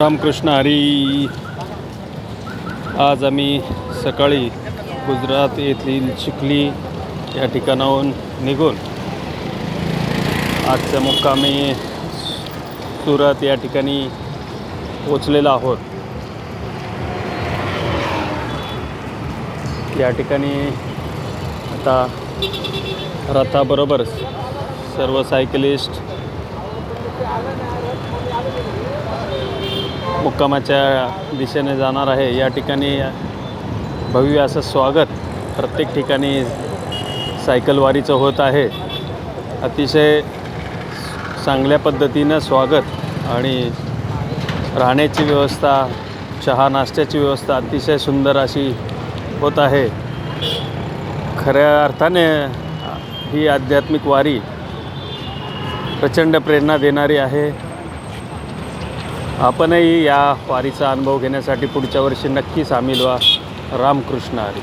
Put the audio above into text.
रामकृष्ण हरी. आज आम्ही सकाळी गुजरात येथील चिखली या ठिकाणाहून निघून आजच्या मुक्कामी सुरत या ठिकाणी पोचलेलो आहोत. या ठिकाणी आता रथाबरोबर सर्व सायकलिस्ट मुक्कामाच्या दिशेने जाणार आहे. या ठिकाणी भव्य असं स्वागत प्रत्येक ठिकाणी सायकलवारीचं होत आहे. अतिशय चांगल्या पद्धतीनं स्वागत आणि राहण्याची व्यवस्था, चहा नाश्त्याची व्यवस्था अतिशय सुंदर अशी होत आहे. खऱ्या अर्थाने ही आध्यात्मिक वारी प्रचंड प्रेरणा देणारी आहे. आपणही या वारीचा अनुभव घेण्यासाठी पुढच्या वर्षी नक्की सामील व्हा. रामकृष्ण हरी.